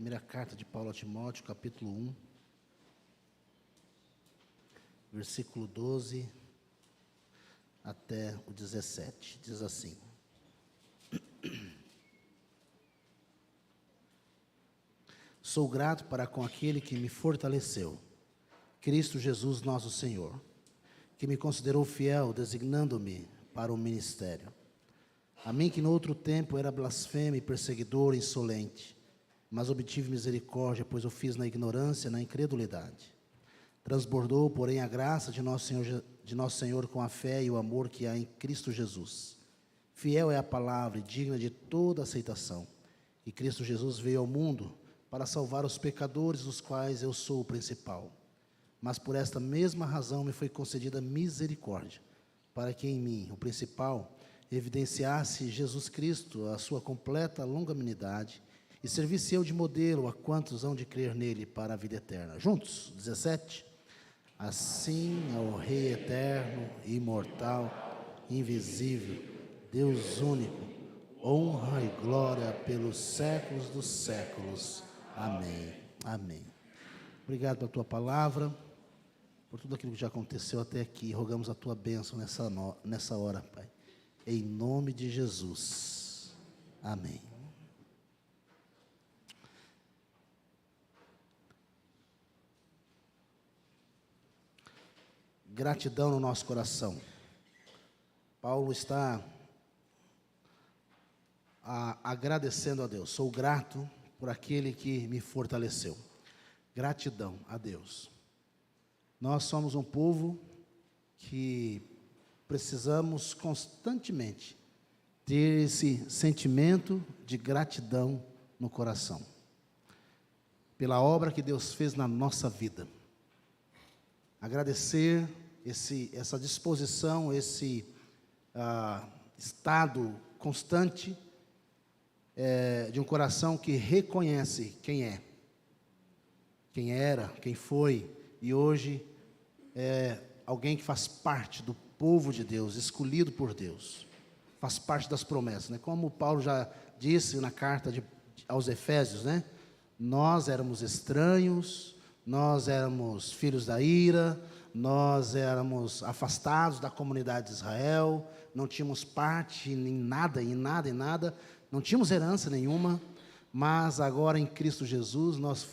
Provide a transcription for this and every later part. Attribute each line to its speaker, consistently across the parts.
Speaker 1: Primeira carta de Paulo a Timóteo, capítulo 1, versículo 12 até o 17, diz assim: Sou grato para com aquele que me fortaleceu, Cristo Jesus nosso Senhor, que me considerou fiel, designando-me para o ministério. A mim que no outro tempo era blasfemo e perseguidor insolente, mas obtive misericórdia, pois o fiz na ignorância, na incredulidade. Transbordou, porém, a graça de nosso Senhor com a fé e o amor que há em Cristo Jesus. Fiel é a palavra e digna de toda aceitação. E Cristo Jesus veio ao mundo para salvar os pecadores, dos quais eu sou o principal. Mas por esta mesma razão me foi concedida misericórdia, para que em mim, o principal, evidenciasse Jesus Cristo, a sua completa longanimidade, e servisse eu de modelo a quantos hão de crer nele para a vida eterna. Juntos, 17. Assim ao Rei eterno, imortal, invisível, Deus único, honra e glória pelos séculos dos séculos. Amém. Amém. Obrigado pela tua palavra, por tudo aquilo que já aconteceu até aqui. Rogamos a tua bênção nessa hora, Pai. Em nome de Jesus. Amém. Gratidão no nosso coração. Paulo está agradecendo a Deus. Sou grato por aquele que me fortaleceu. Gratidão a Deus. Nós somos um povo que precisamos constantemente ter esse sentimento de gratidão no coração, pela obra que Deus fez na nossa vida. Agradecer essa disposição, esse estado constante de um coração que reconhece quem é, quem era, quem foi, e hoje é alguém que faz parte do povo de Deus, escolhido por Deus, faz parte das promessas, né? Como Paulo já disse na carta aos Efésios, né? Nós éramos estranhos, nós éramos filhos da ira, nós éramos afastados da comunidade de Israel, não tínhamos parte em nada, não tínhamos herança nenhuma, mas agora em Cristo Jesus nós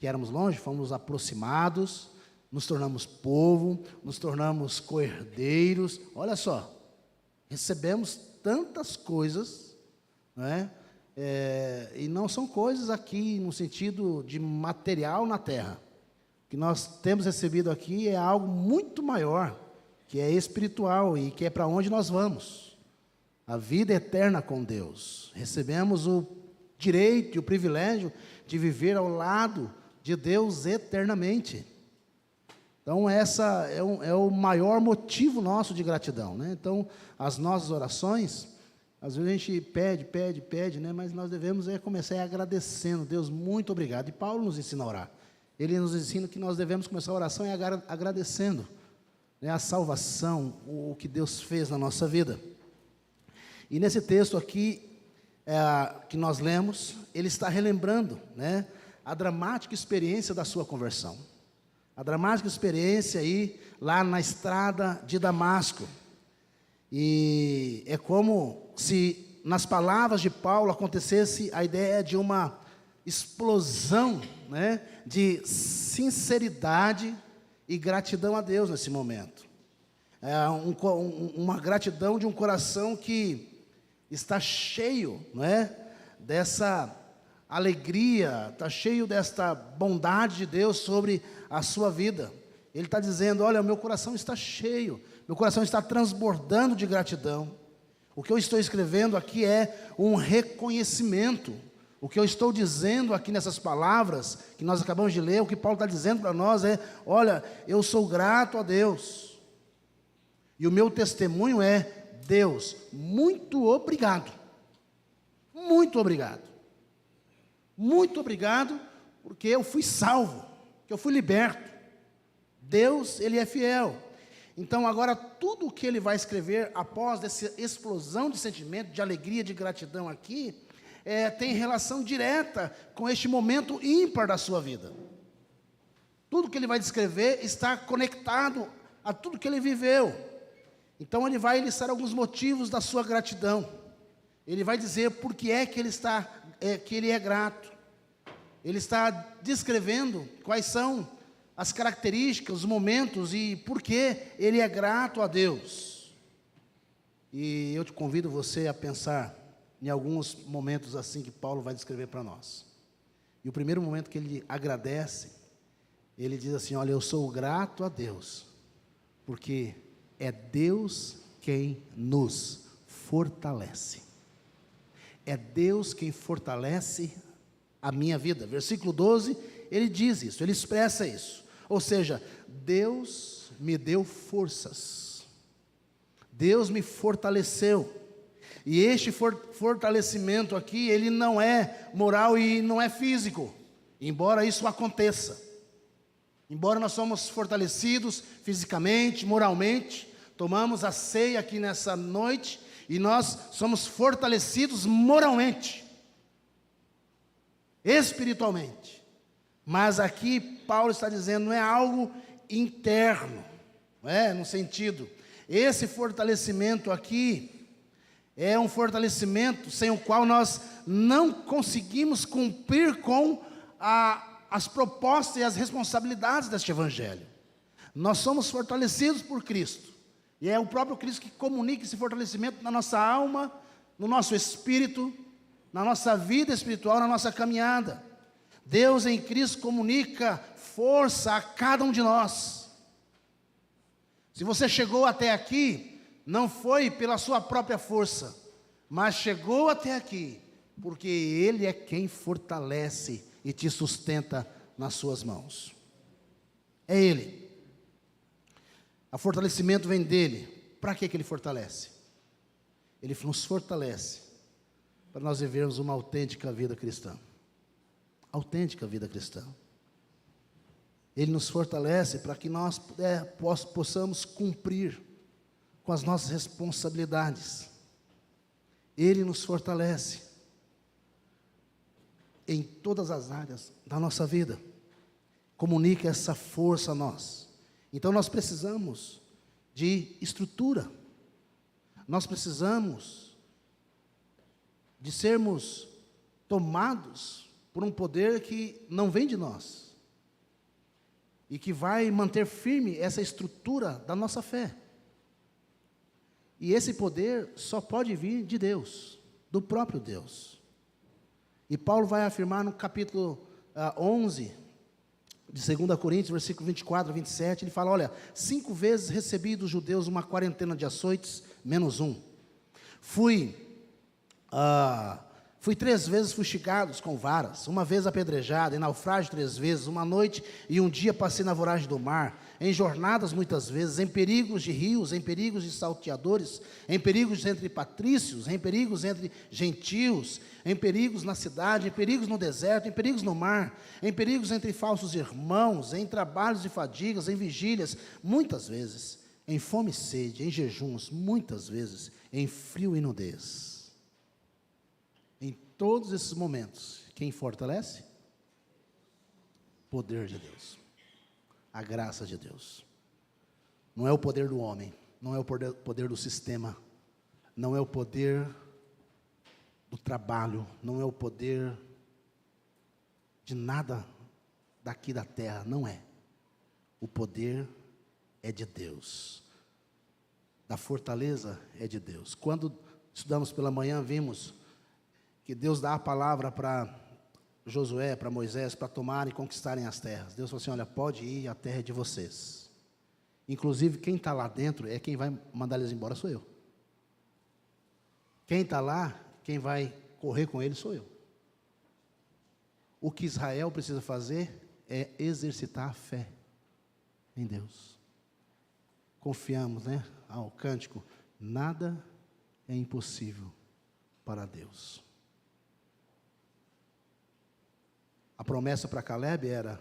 Speaker 1: que éramos longe, fomos aproximados, nos tornamos povo, nos tornamos co-herdeiros. Olha só, recebemos tantas coisas, não é? E não são coisas aqui no sentido de material na terra. O que nós temos recebido aqui é algo muito maior, que é espiritual e que é para onde nós vamos. A vida eterna com Deus. Recebemos o direito e o privilégio de viver ao lado de Deus eternamente. Então, essa é o maior motivo nosso de gratidão, né? Então, as nossas orações, às vezes a gente pede, né? Mas nós devemos começar agradecendo. Deus, muito obrigado. E Paulo nos ensina a orar. Ele nos ensina que nós devemos começar a oração agradecendo, né, a salvação, o que Deus fez na nossa vida. E nesse texto aqui, que nós lemos, ele está relembrando, né, a dramática experiência da sua conversão. A dramática experiência aí, lá na estrada de Damasco. E é como se, nas palavras de Paulo, acontecesse a ideia de uma explosão, né, de sinceridade e gratidão a Deus nesse momento. Uma gratidão de um coração que está cheio, não é, dessa alegria, está cheio desta bondade de Deus sobre a sua vida. Ele está dizendo: olha, meu coração está cheio, meu coração está transbordando de gratidão. O que eu estou escrevendo aqui é um reconhecimento. O que eu estou dizendo aqui nessas palavras que nós acabamos de ler, o que Paulo está dizendo para nós é: olha, eu sou grato a Deus. E o meu testemunho é: Deus, muito obrigado. Muito obrigado. Muito obrigado, porque eu fui salvo, que eu fui liberto. Deus, Ele é fiel. Então agora tudo o que ele vai escrever após essa explosão de sentimento, de alegria, de gratidão aqui, tem relação direta com este momento ímpar da sua vida. Tudo que ele vai descrever está conectado a tudo que ele viveu. Então ele vai listar alguns motivos da sua gratidão. Ele vai dizer por que é que ele é grato. Ele está descrevendo quais são as características, os momentos e por que ele é grato a Deus. E eu te convido você a pensar em alguns momentos assim que Paulo vai descrever para nós. E o primeiro momento que ele agradece, ele diz assim: olha, eu sou grato a Deus, porque é Deus quem nos fortalece. É Deus quem fortalece a minha vida. Versículo 12, ele diz isso, ele expressa isso. Ou seja, Deus me deu forças. Deus me fortaleceu. E este fortalecimento aqui, ele não é moral e não é físico. Embora isso aconteça. Embora nós somos fortalecidos fisicamente, moralmente, tomamos a ceia aqui nessa noite e nós somos fortalecidos moralmente, espiritualmente. Mas aqui Paulo está dizendo, não é algo interno, não é? No sentido, esse fortalecimento aqui é um fortalecimento sem o qual nós não conseguimos cumprir com as propostas e as responsabilidades deste evangelho. Nós somos fortalecidos por Cristo, e é o próprio Cristo que comunica esse fortalecimento na nossa alma, no nosso espírito, na nossa vida espiritual, na nossa caminhada. Deus em Cristo comunica força a cada um de nós. Se você chegou até aqui, não foi pela sua própria força, mas chegou até aqui, porque Ele é quem fortalece e te sustenta nas suas mãos. É Ele. O fortalecimento vem dEle. Para que Ele fortalece? Ele nos fortalece para nós vivermos uma autêntica vida cristã. Autêntica vida cristã. Ele nos fortalece para que nós possamos cumprir com as nossas responsabilidades. Ele nos fortalece em todas as áreas da nossa vida. Comunica essa força a nós. Então nós precisamos de estrutura. Nós precisamos de sermos tomados por um poder que não vem de nós e que vai manter firme essa estrutura da nossa fé. E esse poder só pode vir de Deus, do próprio Deus. E Paulo vai afirmar no capítulo 11 de 2 Coríntios, versículo 24 a 27, ele fala, olha, 5 vezes recebi dos judeus uma quarentena de açoites, menos um. Fui 3 vezes fustigados com varas, uma vez apedrejado, em naufrágio 3 vezes, uma noite e um dia passei na voragem do mar, em jornadas muitas vezes, em perigos de rios, em perigos de salteadores, em perigos entre patrícios, em perigos entre gentios, em perigos na cidade, em perigos no deserto, em perigos no mar, em perigos entre falsos irmãos, em trabalhos e fadigas, em vigílias, muitas vezes, em fome e sede, em jejuns, muitas vezes, em frio e nudez. Em todos esses momentos, quem fortalece? Poder de Deus, a graça de Deus. Não é o poder do homem, não é o poder do sistema, não é o poder do trabalho, não é o poder de nada daqui da terra, não é. O poder é de Deus, da fortaleza é de Deus. Quando estudamos pela manhã, vimos que Deus dá a palavra para Josué, para Moisés, para tomarem e conquistarem as terras. Deus falou assim, olha, pode ir, a terra é de vocês. Inclusive, quem está lá dentro, é quem vai mandar eles embora, sou eu. Quem está lá, quem vai correr com ele, sou eu. O que Israel precisa fazer é exercitar a fé em Deus. Confiamos, né? Ao cântico, nada é impossível para Deus. A promessa para Caleb era,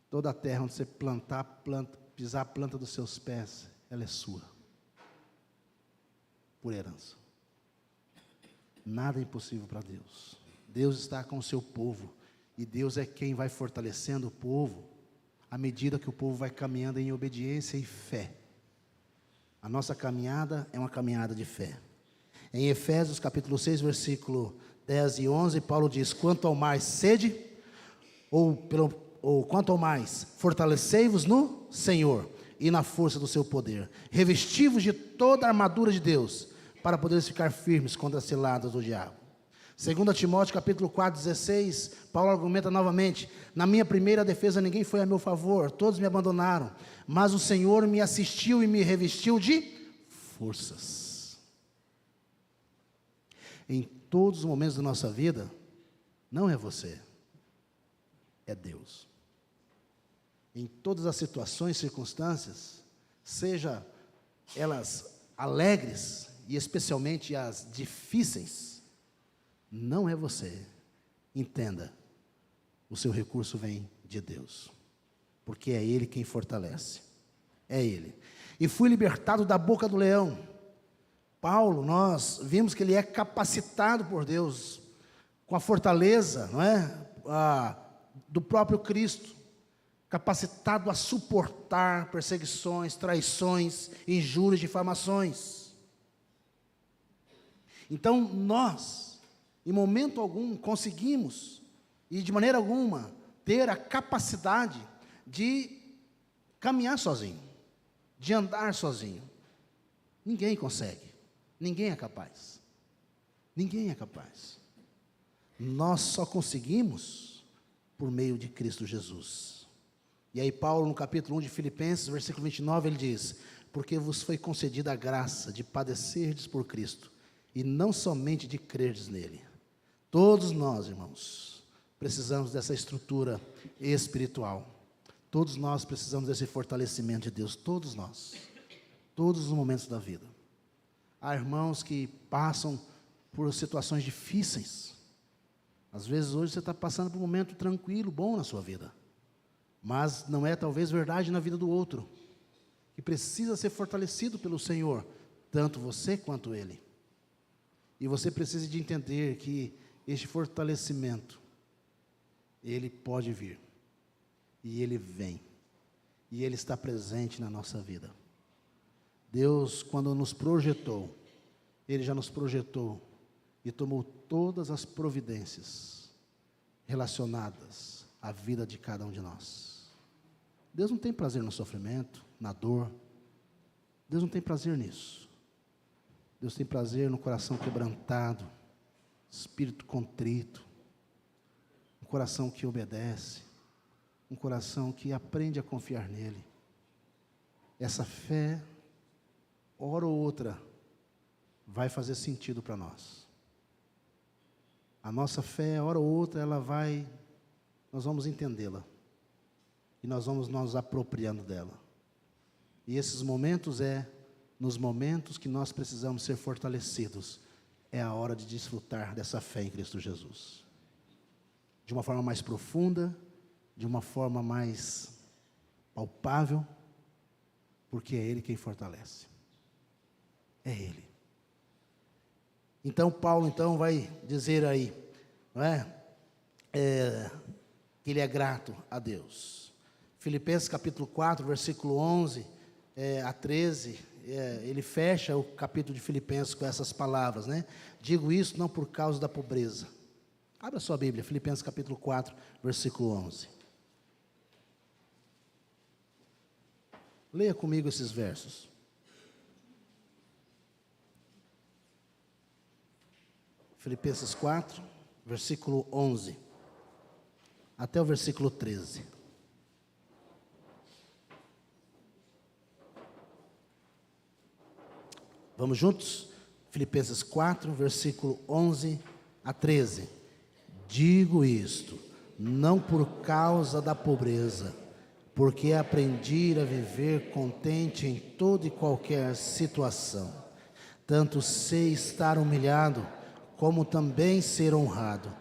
Speaker 1: toda a terra onde você pisar a planta dos seus pés, ela é sua, por herança. Nada é impossível para Deus. Deus está com o seu povo, e Deus é quem vai fortalecendo o povo, à medida que o povo vai caminhando em obediência e fé. A nossa caminhada é uma caminhada de fé. Em Efésios capítulo 6, versículo 10 e 11, Paulo diz: quanto ao mais sede, ou quanto ao mais, fortalecei-vos no Senhor e na força do seu poder. Revesti-vos de toda a armadura de Deus, para poderes ficar firmes contra as ciladas do diabo. 2 Timóteo capítulo 4, 16, Paulo argumenta novamente: na minha primeira defesa ninguém foi a meu favor, todos me abandonaram, mas o Senhor me assistiu e me revestiu de forças. Em todos os momentos da nossa vida, não é você, é Deus. Em todas as situações, circunstâncias, seja elas alegres e especialmente as difíceis, não é você. Entenda, o seu recurso vem de Deus, porque é Ele quem fortalece, é Ele. E fui libertado da boca do leão. Paulo, nós vimos que ele é capacitado por Deus, com a fortaleza, não é? Do próprio Cristo, capacitado a suportar perseguições, traições, injúrias, difamações. Então nós, em momento algum, conseguimos, e de maneira alguma, ter a capacidade de caminhar sozinho, de andar sozinho. Ninguém consegue, ninguém é capaz, ninguém é capaz. Nós só conseguimos por meio de Cristo Jesus. E aí Paulo, no capítulo 1 de Filipenses, versículo 29, ele diz: porque vos foi concedida a graça de padecerdes por Cristo, e não somente de crerdes nele. Todos nós, irmãos, precisamos dessa estrutura espiritual. Todos nós precisamos desse fortalecimento de Deus, todos nós, todos os momentos da vida. Há irmãos que passam por situações difíceis. Às vezes hoje você está passando por um momento tranquilo, bom na sua vida, mas não é talvez verdade na vida do outro, que precisa ser fortalecido pelo Senhor, tanto você quanto ele. E você precisa de entender que este fortalecimento, ele pode vir, e ele vem, e ele está presente na nossa vida. Deus, quando nos projetou, ele já nos projetou e tomou todas as providências relacionadas à vida de cada um de nós. Deus não tem prazer no sofrimento, na dor. Deus não tem prazer nisso. Deus tem prazer no coração quebrantado, espírito contrito, um coração que obedece, um coração que aprende a confiar nele. Essa fé, hora ou outra, vai fazer sentido para nós. A nossa fé, hora ou outra, nós vamos entendê-la, e nós vamos nos apropriando dela. E esses momentos nos momentos que nós precisamos ser fortalecidos, é a hora de desfrutar dessa fé em Cristo Jesus, de uma forma mais profunda, de uma forma mais palpável, porque é Ele quem fortalece, é Ele. Então Paulo vai dizer aí, não é? Que ele é grato a Deus. Filipenses capítulo 4, versículo 11 a 13, ele fecha o capítulo de Filipenses com essas palavras, né? Digo isso não por causa da pobreza. Abra sua Bíblia, Filipenses capítulo 4, versículo 11. Leia comigo esses versos. Filipenses 4, versículo 11, até o versículo 13. Vamos juntos? Filipenses 4, versículo 11 a 13. Digo isto, não por causa da pobreza, porque aprendi a viver contente em toda e qualquer situação. Tanto sei estar humilhado, como também ser honrado.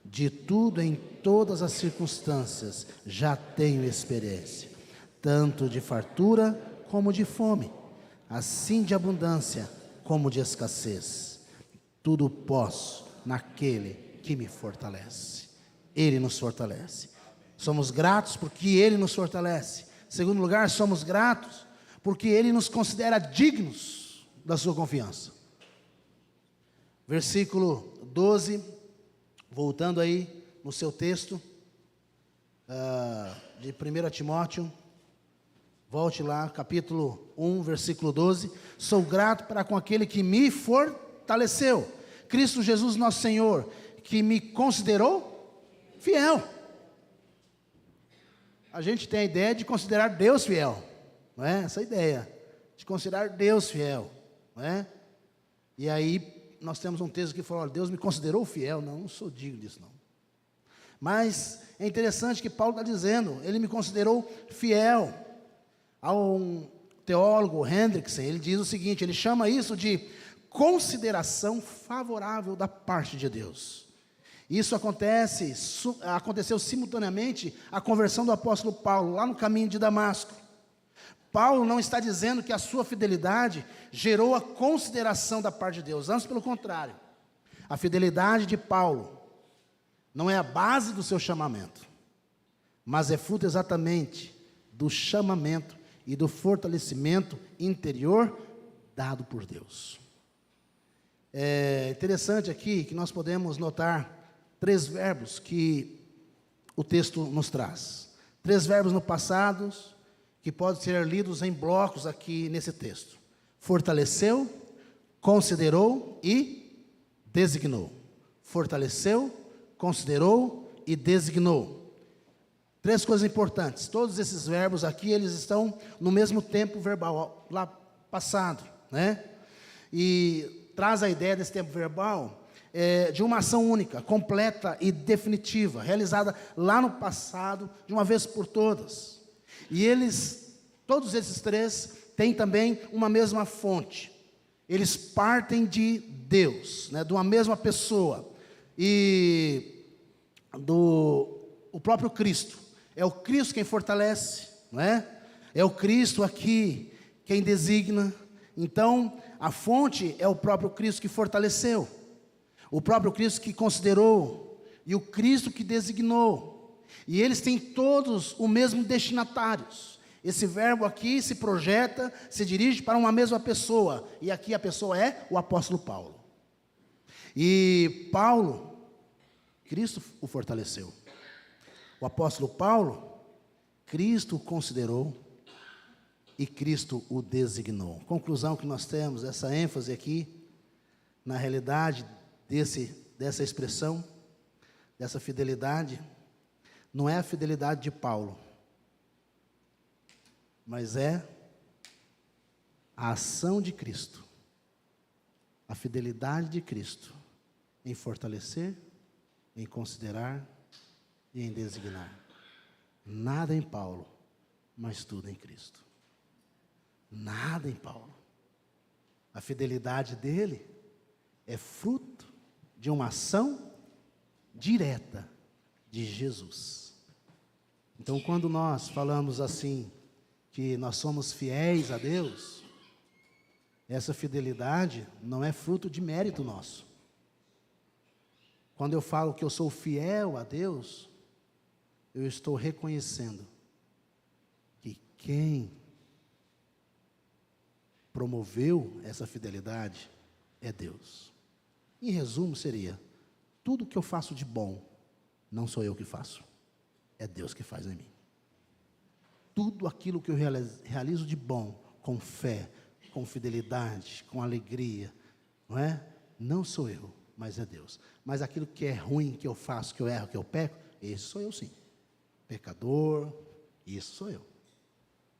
Speaker 1: De tudo em todas as circunstâncias já tenho experiência, tanto de fartura como de fome, assim de abundância como de escassez. tudo posso naquele que me fortalece. Ele nos fortalece. Somos gratos porque Ele nos fortalece. Em segundo lugar, somos gratos porque Ele nos considera dignos da sua confiança. Versículo 12, voltando aí no seu texto, de 1 Timóteo, volte lá, capítulo 1, versículo 12. Sou grato para com aquele que me fortaleceu, Cristo Jesus nosso Senhor, que me considerou fiel. A gente tem a ideia de considerar Deus fiel, não é? Essa ideia, de considerar Deus fiel, não é? E aí, nós temos um texto que fala, Deus me considerou fiel. Não sou digno disso não. Mas é interessante que Paulo está dizendo, Ele me considerou fiel. Há um teólogo, Hendrickson, ele diz o seguinte, ele chama isso de consideração favorável da parte de Deus. Isso aconteceu simultaneamente à conversão do apóstolo Paulo, lá no caminho de Damasco. Paulo não está dizendo que a sua fidelidade gerou a consideração da parte de Deus, antes pelo contrário. A fidelidade de Paulo não é a base do seu chamamento, mas é fruto exatamente do chamamento e do fortalecimento interior dado por Deus. É interessante aqui que nós podemos notar 3 verbos que o texto nos traz. 3 verbos no passado, que podem ser lidos em blocos aqui nesse texto. Fortaleceu, considerou e designou. Fortaleceu, considerou e designou. 3 coisas importantes. Todos esses verbos aqui, eles estão no mesmo tempo verbal, lá passado, né? E traz a ideia desse tempo verbal de uma ação única, completa e definitiva, realizada lá no passado, de uma vez por todas. E todos esses 3, têm também uma mesma fonte. Eles partem de Deus, né, de uma mesma pessoa. E o próprio Cristo. É o Cristo quem fortalece, não é? É o Cristo aqui quem designa. Então, a fonte é o próprio Cristo que fortaleceu. O próprio Cristo que considerou. E o Cristo que designou. E eles têm todos o mesmo destinatários. Esse verbo aqui se projeta, se dirige para uma mesma pessoa. E aqui a pessoa é o apóstolo Paulo. E Paulo, Cristo o fortaleceu. O apóstolo Paulo, Cristo o considerou e Cristo o designou. Conclusão que nós temos, essa ênfase aqui, na realidade dessa expressão, dessa fidelidade, não é a fidelidade de Paulo, mas é a ação de Cristo, a fidelidade de Cristo em fortalecer, em considerar e em designar. Nada em Paulo, mas tudo em Cristo. Nada em Paulo. A fidelidade dele é fruto de uma ação direta de Jesus. Então, quando nós falamos assim, que nós somos fiéis a Deus, essa fidelidade não é fruto de mérito nosso. Quando eu falo que eu sou fiel a Deus, eu estou reconhecendo que quem promoveu essa fidelidade é Deus. Em resumo seria, tudo que eu faço de bom, não sou eu que faço, é Deus que faz em mim. Tudo aquilo que eu realizo de bom, com fé, com fidelidade, com alegria, não é? Não sou eu, mas é Deus. Mas aquilo que é ruim, que eu faço, que eu erro, que eu peco, esse sou eu sim. Pecador, isso sou eu.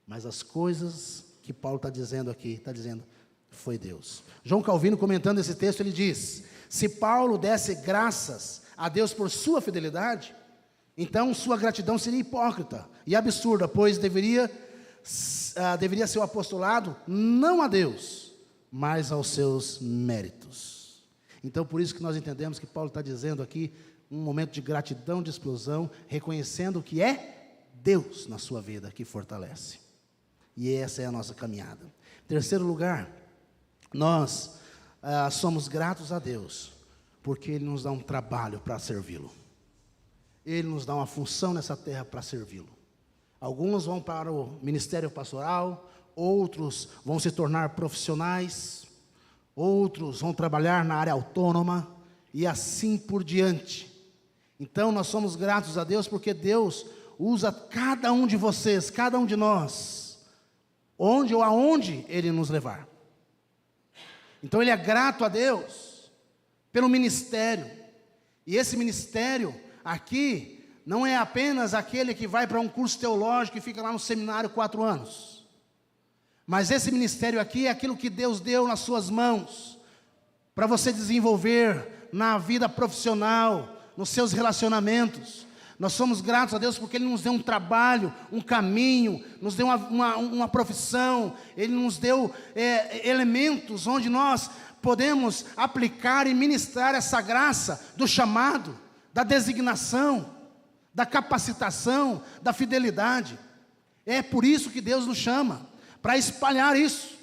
Speaker 1: Mas as coisas que Paulo está dizendo aqui, está dizendo, foi Deus. João Calvino, comentando esse texto, ele diz, se Paulo desse graças a Deus por sua fidelidade, então sua gratidão seria hipócrita e absurda, pois deveria ser o apostolado não a Deus, mas aos seus méritos. Então por isso que nós entendemos que Paulo está dizendo aqui, um momento de gratidão, de explosão, reconhecendo que é Deus na sua vida que fortalece. E essa é a nossa caminhada. Em terceiro lugar, nós somos gratos a Deus, porque Ele nos dá um trabalho para servi-lo. Ele nos dá uma função nessa terra para servi-lo. Alguns vão para o ministério pastoral, outros vão se tornar profissionais, outros vão trabalhar na área autônoma, e assim por diante. Então nós somos gratos a Deus, porque Deus usa cada um de vocês, cada um de nós, onde ou aonde Ele nos levar. Então Ele é grato a Deus pelo ministério, e esse ministério aqui não é apenas aquele que vai para um curso teológico e fica lá no seminário 4 anos, mas esse ministério aqui é aquilo que Deus deu nas suas mãos, para você desenvolver na vida profissional, nos seus relacionamentos. Nós somos gratos a Deus porque Ele nos deu um trabalho, um caminho, nos deu uma profissão, Ele nos deu elementos onde nós podemos aplicar e ministrar essa graça do chamado, da designação, da capacitação, da fidelidade. É por isso que Deus nos chama, para espalhar isso,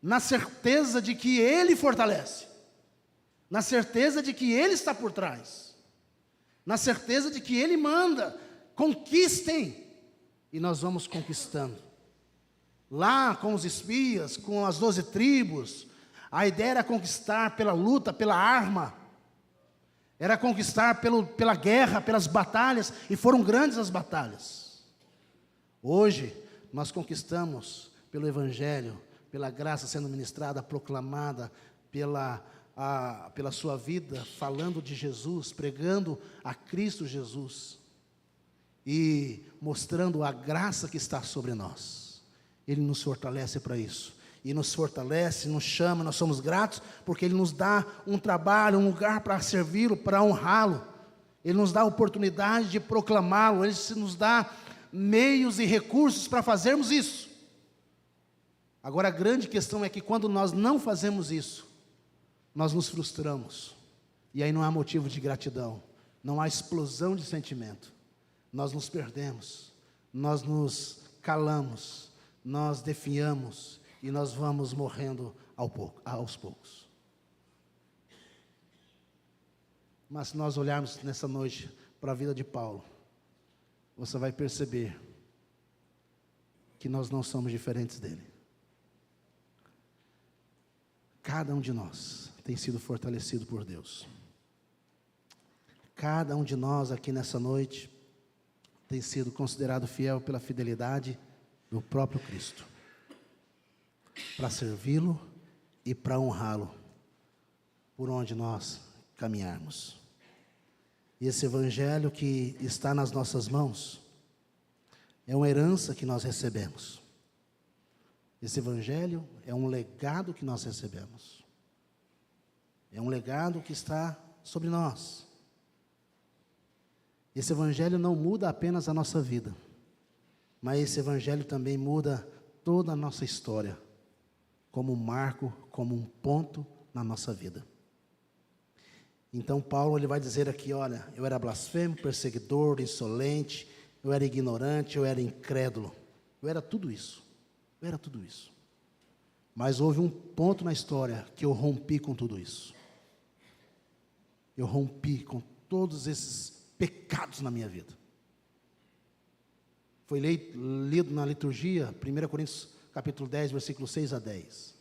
Speaker 1: na certeza de que Ele fortalece, na certeza de que Ele está por trás, na certeza de que Ele manda, conquistem, e nós vamos conquistando. Lá com os espias, com as 12 tribos, a ideia era conquistar pela luta, pela arma, era conquistar pela guerra, pelas batalhas, e foram grandes as batalhas. Hoje, nós conquistamos pelo Evangelho, pela graça sendo ministrada, proclamada, pela sua vida, falando de Jesus, pregando a Cristo Jesus, e mostrando a graça que está sobre nós. Ele nos fortalece para isso, e nos fortalece, nos chama, nós somos gratos, porque Ele nos dá um trabalho, um lugar para servi-lo, para honrá-lo. Ele nos dá a oportunidade de proclamá-lo, Ele nos dá meios e recursos para fazermos isso. Agora a grande questão é que quando nós não fazemos isso, nós nos frustramos, e aí não há motivo de gratidão, não há explosão de sentimento, nós nos perdemos, nós nos calamos, nós definhamos, e nós vamos morrendo aos poucos. Mas se nós olharmos nessa noite para a vida de Paulo, você vai perceber que nós não somos diferentes dele. Cada um de nós tem sido fortalecido por Deus. Cada um de nós aqui nessa noite tem sido considerado fiel pela fidelidade do próprio Cristo, para servi-lo e para honrá-lo por onde nós caminharmos. E esse Evangelho que está nas nossas mãos é uma herança que nós recebemos. Esse Evangelho é um legado que nós recebemos. É um legado que está sobre nós. Esse Evangelho não muda apenas a nossa vida, mas esse Evangelho também muda toda a nossa história, como um marco, como um ponto na nossa vida. Então Paulo ele vai dizer aqui, olha, eu era blasfemo, perseguidor, insolente, eu era ignorante, eu era incrédulo, eu era tudo isso. Mas houve um ponto na história que eu rompi com tudo isso. Eu rompi com todos esses pecados na minha vida. Foi lido na liturgia, 1 Coríntios capítulo 10, versículo 6 a 10.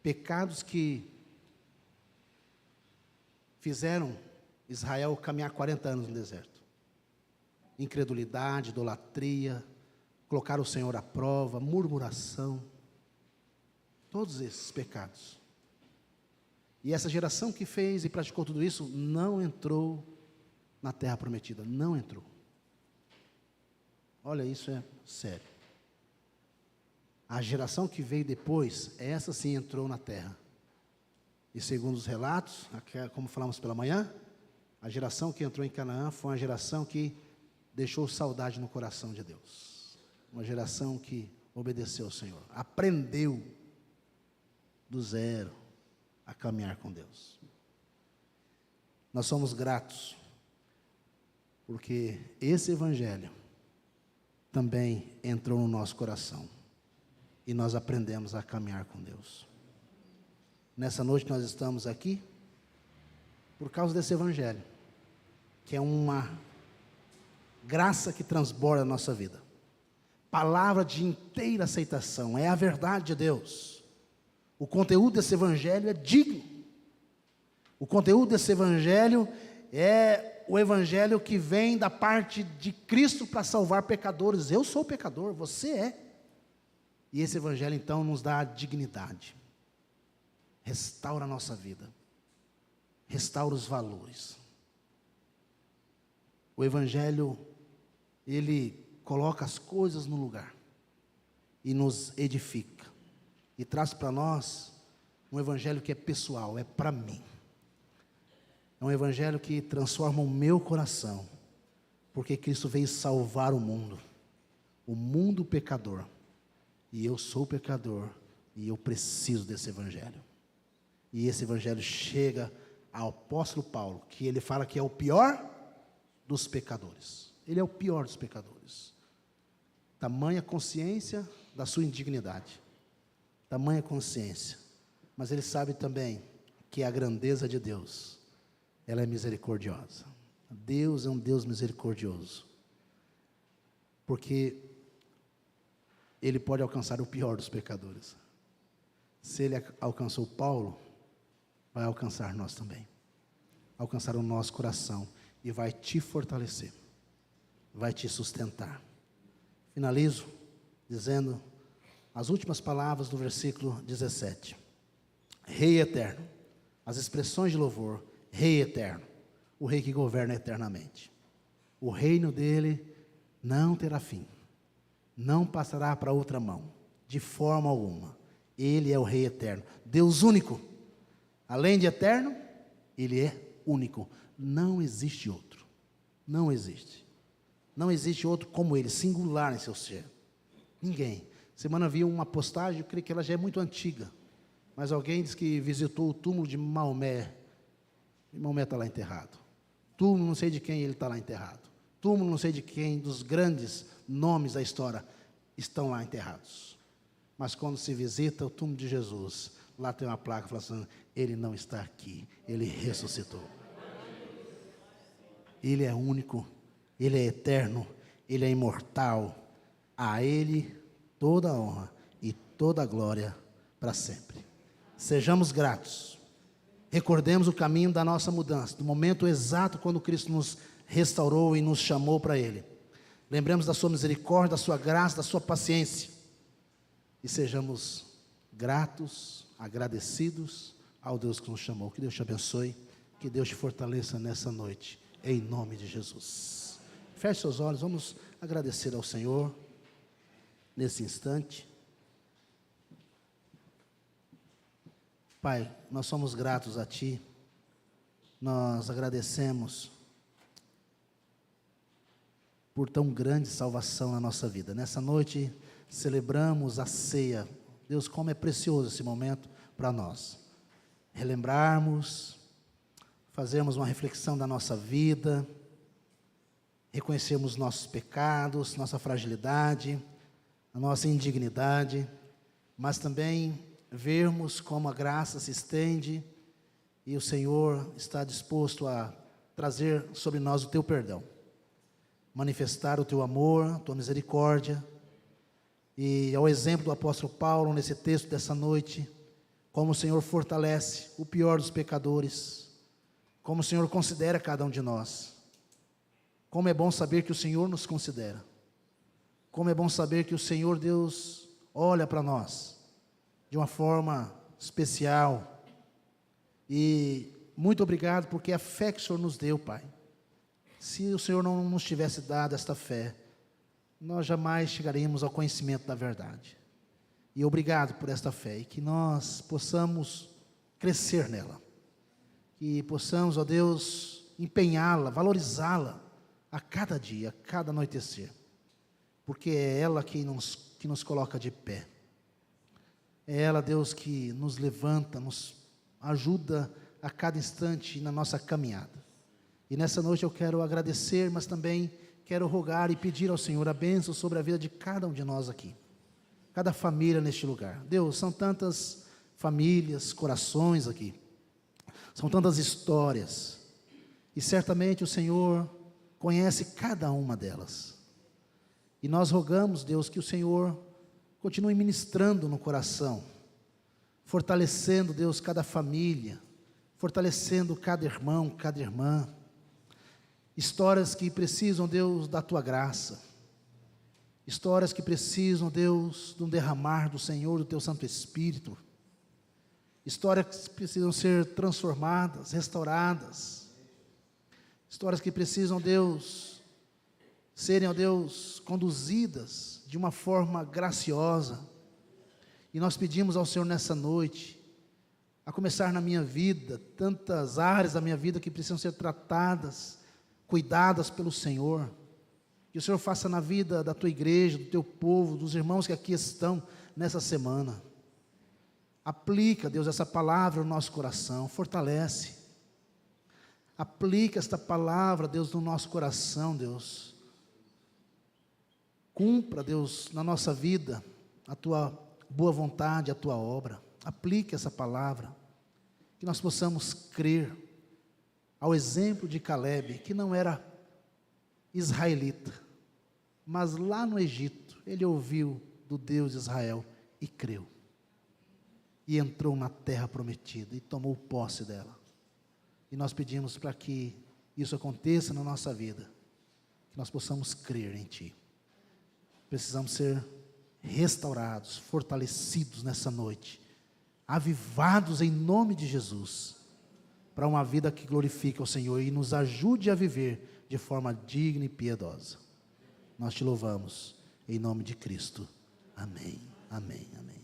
Speaker 1: Pecados que fizeram Israel caminhar 40 anos no deserto. Incredulidade, idolatria, colocar o Senhor à prova, murmuração, todos esses pecados. E essa geração que fez e praticou tudo isso, não entrou na terra prometida, não entrou. Olha, isso é sério. A geração que veio depois, essa sim entrou na terra. E segundo os relatos, como falamos pela manhã, a geração que entrou em Canaã foi uma geração que deixou saudade no coração de Deus. Uma geração que obedeceu ao Senhor, aprendeu do zero a caminhar com Deus. Nós somos gratos, porque esse Evangelho também entrou no nosso coração, e nós aprendemos a caminhar com Deus. Nessa noite nós estamos aqui por causa desse evangelho, que é uma graça que transborda a nossa vida. Palavra de inteira aceitação, é a verdade de Deus. O conteúdo desse evangelho é digno. O conteúdo desse evangelho é o evangelho que vem da parte de Cristo para salvar pecadores. Eu sou pecador, você é. E esse evangelho então nos dá a dignidade. Restaura a nossa vida. Restaura os valores. O evangelho, ele coloca as coisas no lugar e nos edifica e traz para nós um evangelho que é pessoal, é para mim. É um evangelho que transforma o meu coração, porque Cristo veio salvar o mundo pecador, e eu sou pecador e eu preciso desse evangelho. E esse evangelho chega ao apóstolo Paulo, que ele fala que é o pior dos pecadores. Ele é o pior dos pecadores. Tamanha consciência da sua indignidade. Tamanha consciência. Mas ele sabe também que a grandeza de Deus, ela é misericordiosa. Deus é um Deus misericordioso. Porque Ele pode alcançar o pior dos pecadores. Se Ele alcançou Paulo, vai alcançar nós também. Alcançar o nosso coração e vai te fortalecer. Vai te sustentar. Finalizo dizendo as últimas palavras do versículo 17. Rei eterno, as expressões de louvor, Rei eterno, o Rei que governa eternamente. O reino dele não terá fim, não passará para outra mão, de forma alguma. Ele é o Rei eterno, Deus único. Além de eterno, Ele é único. Não existe outro. Não existe. Não existe outro como Ele, singular em seu ser. Ninguém. Semana vi uma postagem, eu creio que ela já é muito antiga, mas alguém disse que visitou o túmulo de Maomé. E Maomé está lá enterrado. Túmulo não sei de quem ele está lá enterrado. Túmulo não sei de quem, dos grandes nomes da história, estão lá enterrados. Mas quando se visita o túmulo de Jesus, lá tem uma placa falando assim, Ele não está aqui, Ele ressuscitou. Ele é único, Ele é eterno, Ele é imortal. A Ele toda a honra e toda a glória para sempre. Sejamos gratos. Recordemos o caminho da nossa mudança, do momento exato quando Cristo nos restaurou e nos chamou para Ele. Lembremos da sua misericórdia, da sua graça, da sua paciência. E sejamos gratos, agradecidos ao Deus que nos chamou. Que Deus te abençoe, que Deus te fortaleça nessa noite, em nome de Jesus. Feche seus olhos, vamos agradecer ao Senhor nesse instante. Pai, nós somos gratos a Ti, nós agradecemos por tão grande salvação na nossa vida. Nessa noite, celebramos a ceia. Deus, como é precioso esse momento para nós. Relembrarmos, fazermos uma reflexão da nossa vida, reconhecermos nossos pecados, nossa fragilidade, a nossa indignidade, mas também vermos como a graça se estende e o Senhor está disposto a trazer sobre nós o Teu perdão, manifestar o Teu amor, a Tua misericórdia. E ao exemplo do apóstolo Paulo, nesse texto dessa noite, como o Senhor fortalece o pior dos pecadores, como o Senhor considera cada um de nós. Como é bom saber que o Senhor nos considera. Como é bom saber que o Senhor Deus olha para nós de uma forma especial. E muito obrigado porque a fé que o Senhor nos deu, Pai. Se o Senhor não nos tivesse dado esta fé, nós jamais chegaríamos ao conhecimento da verdade. E obrigado por esta fé, e que nós possamos crescer nela. Que possamos, ó Deus, empenhá-la, valorizá-la a cada dia, a cada anoitecer. Porque é ela que nos coloca de pé. É ela, Deus, que nos levanta, nos ajuda a cada instante na nossa caminhada. E nessa noite eu quero agradecer, mas também quero rogar e pedir ao Senhor a bênção sobre a vida de cada um de nós aqui. Cada família neste lugar. Deus, são tantas famílias, corações aqui. São tantas histórias. E certamente o Senhor conhece cada uma delas. E nós rogamos, Deus, que o Senhor continue ministrando no coração, fortalecendo, Deus, cada família, fortalecendo cada irmão, cada irmã. Histórias que precisam, Deus, da Tua graça. Histórias que precisam, Deus, de um derramar do Senhor, do Teu Santo Espírito. Histórias que precisam ser transformadas, restauradas. Histórias que precisam, Deus, serem, ó Deus, conduzidas de uma forma graciosa. E nós pedimos ao Senhor nessa noite, a começar na minha vida, tantas áreas da minha vida que precisam ser tratadas, cuidadas pelo Senhor. Que o Senhor faça na vida da Tua igreja, do Teu povo, dos irmãos que aqui estão nessa semana. Aplica, Deus, essa palavra no nosso coração, fortalece. Aplica esta palavra, Deus, no nosso coração, Deus. Cumpra, Deus, na nossa vida, a Tua boa vontade, a Tua obra. Aplique essa palavra, que nós possamos crer, ao exemplo de Caleb, que não era israelita, mas lá no Egito, ele ouviu do Deus de Israel e creu. E entrou na terra prometida e tomou posse dela. E nós pedimos para que isso aconteça na nossa vida, que nós possamos crer em Ti. Precisamos ser restaurados, fortalecidos nessa noite, avivados em nome de Jesus, para uma vida que glorifique ao Senhor e nos ajude a viver de forma digna e piedosa. Nós Te louvamos, em nome de Cristo. Amém, amém, amém.